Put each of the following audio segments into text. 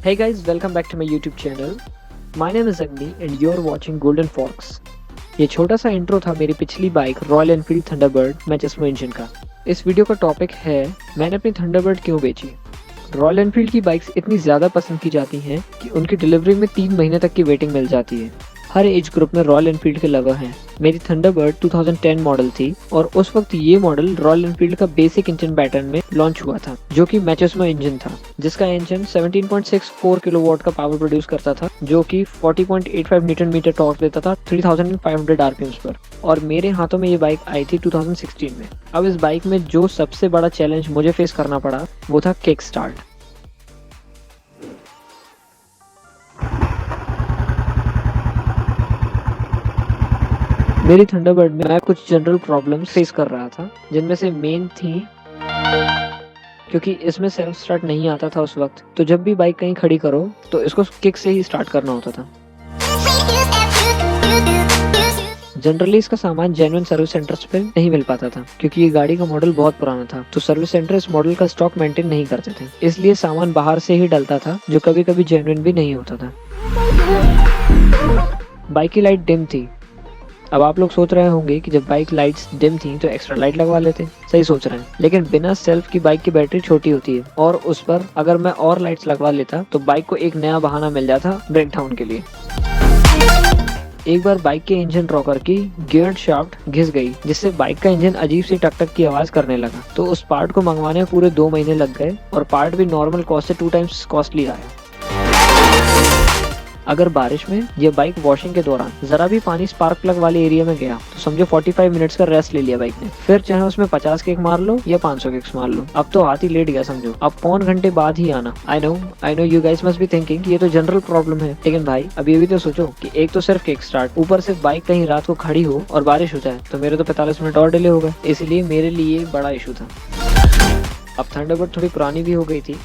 Hey guys, welcome back to my YouTube channel. My name is Agni and you're watching Golden Fox. ये छोटा सा intro था मेरी पिछली bike Royal Enfield Thunderbird machismo engine का। इस वीडियो का टॉपिक है मैंने अपनी थंडरबर्ड क्यों बेची। रॉयल एनफील्ड की बाइक्स इतनी ज़्यादा पसंद की जाती हैं कि उनकी डिलीवरी में 3 महीने तक की वेटिंग मिल जाती है। हर एज ग्रुप में रॉयल एनफील्ड के लवर हैं। मेरी थंडरबर्ड 2010 मॉडल थी और उस वक्त ये मॉडल रॉयल एनफील्ड का बेसिक इंजन पैटर्न में लॉन्च हुआ था, जो कि मैचेसमो इंजन था, जिसका इंजन 17.64 किलोवाट का पावर प्रोड्यूस करता था, जो कि 40.85 न्यूटन मीटर टॉर्क देता था 3500 आरपीएम पर। और मेरे हाथों में ये बाइक आई थी 2016 में। अब इस बाइक में जो सबसे बड़ा चैलेंज मुझे फेस करना पड़ा वो था किक स्टार्ट। मेरी थंडरबर्ड में मैं कुछ जनरल प्रॉब्लम्स फेस कर रहा था, जिनमें से मेन थी क्योंकि इसमें सेल्फ स्टार्ट नहीं आता था उस वक्त, तो जब भी बाइक कहीं खड़ी करो तो इसको किक से ही स्टार्ट करना होता था। जनरली इसका सामान जेन्युइन सर्विस सेंटर्स पे नहीं मिल पाता था क्योंकि ये गाड़ी का मॉडल बहुत पुराना था, तो सर्विस सेंटर इस मॉडल का स्टॉक मेंटेन नहीं करते थे, इसलिए सामान बाहर से ही डलता था, जो कभी कभी जेन्युइन भी नहीं होता था। बाइक की लाइट डिम थी। अब आप लोग सोच रहे होंगे कि जब बाइक लाइट्स डिम थी तो एक्स्ट्रा लाइट लगवा लेते। सही सोच रहे हैं, लेकिन बिना सेल्फ की बाइक की बैटरी छोटी होती है और उस पर अगर मैं और लाइट्स लगवा लेता तो बाइक को एक नया बहाना मिल जाता ब्रेक डाउन के लिए। एक बार बाइक के इंजन रॉकर की गियर शाफ्ट घिस गई, जिससे बाइक का इंजन अजीब सी टक टक की आवाज करने लगा, तो उस पार्ट को मंगवाने में पूरे 2 महीने लग गए और पार्ट भी नॉर्मल कॉस्ट से 2 टाइम्स कॉस्टली आया। अगर बारिश में या बाइक वॉशिंग के दौरान जरा भी पानी स्पार्क प्लग वाले एरिया में गया तो समझो 45 मिनट्स का रेस्ट ले लिया बाइक ने। फिर चाहे उसमें 50 किक मार लो या 500 किक्स मार लो, अब तो हाथ ही लेट गया समझो। अब पौन घंटे बाद ही आना। I know you guys must be thinking ये तो जनरल प्रॉब्लम है, लेकिन भाई अब ये भी तो सोचो कि एक तो सिर्फ किक स्टार्ट, ऊपर से बाइक कहीं रात को खड़ी हो और बारिश हो जाए तो मेरे तो 45 मिनट और डिले हो गए, इसलिए मेरे लिए बड़ा इशू था। अब थंडरबर्ड थोड़ी पुरानी भी हो गई थी,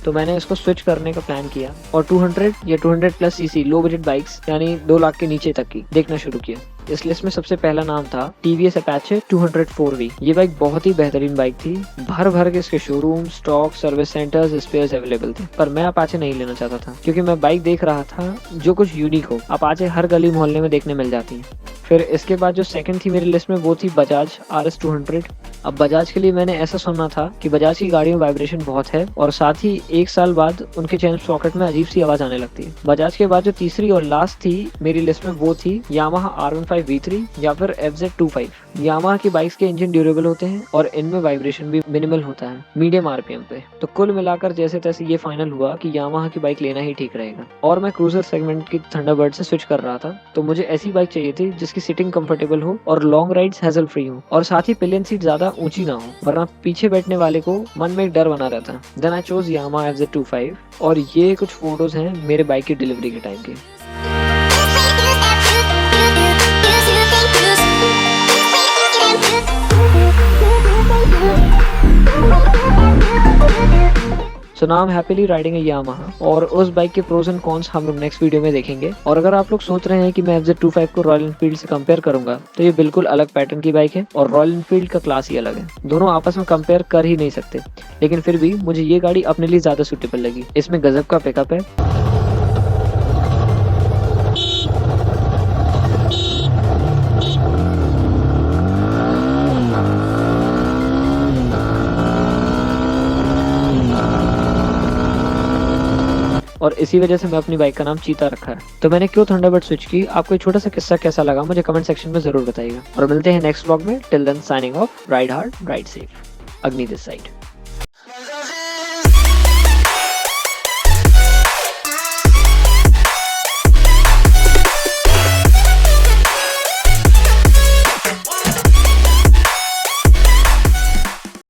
तो मैंने इसको स्विच करने का प्लान किया और 200 या 200 plus CC low budget bikes यानी 2 लाख के नीचे तक की देखना शुरू किया। इस लिस्ट में सबसे पहला नाम था टीवीएस अपाचे 200 4V। ये बाइक बहुत ही बेहतरीन बाइक थी। भर भर के इसके showroom, stock, service centres, spares available थे, पर मैं अपाचे नहीं लेना चाहता था क्योंकि मैं बाइक देख रहा था जो कुछ यूनिक हो। अपाचे हर गली मोहल्ले में देखने मिल जाती है। फिर इसके बाद जो सेकंड थी मेरी लिस्ट में वो थी बजाज RS 200। अब बजाज के लिए मैंने ऐसा सुना था कि बजाज की गाड़ियों में वाइब्रेशन बहुत है और साथ ही 1 साल बाद उनके चेन सॉकेट में अजीब सी आवाज आने लगती है। बजाज के बाद जो तीसरी और लास्ट थी मेरी लिस्ट में वो थी यामाहा R15 V3 या फिर FZ25। यामाहा की बाइक्स के इंजन ड्यूरेबल होते हैं और इनमें वाइब्रेशन भी मिनिमल होता है, मीडियम आरपीएम पे। तो कुल मिलाकर जैसे तैसे ये फाइनल हुआ कि यामाहा की बाइक लेना ही ठीक रहेगा और मैं क्रूजर सेगमेंट की थंडरबर्ड से स्विच कर रहा था, तो मुझे ऐसी बाइक चाहिए थी जिसकी सीटिंग कंफर्टेबल हो और लॉन्ग राइड्स हैसल फ्री हो और साथ ही पिलियन सीट ज्यादा ऊंची ना हो, वरना पीछे बैठने वाले को मन में एक डर बना रहता। Then I chose Yamaha FZ25 और ये कुछ फोटोज हैं मेरे बाइक की डिलीवरी के टाइम के। So now I'm happily riding a Yamaha और उस बाइक के प्रोज एंड कॉन्स हम लोग नेक्स्ट वीडियो में देखेंगे। और अगर आप लोग सोच रहे हैं कि मैं FZ25 को रॉयल एनफील्ड से कंपेयर करूंगा तो ये बिल्कुल अलग पैटर्न की बाइक है और रॉयल एनफील्ड का क्लास ही अलग है। दोनों आपस में कंपेयर कर ही नहीं सकते, लेकिन फिर भी मुझे ये गाड़ी अपने लिए ज्यादा सूटेबल लगी। इसमें गजब का पिकअप है। और इसी वजह से मैं अपनी बाइक का नाम चीता रखा है। तो मैंने क्यों थंडरबर्ड स्विच की, आपको एक छोटा सा किस्सा कैसा लगा मुझे कमेंट सेक्शन में जरूर बताइएगा और मिलते हैं नेक्स्ट व्लॉग में। Till then signing off, ride hard, ride safe. Agni this side.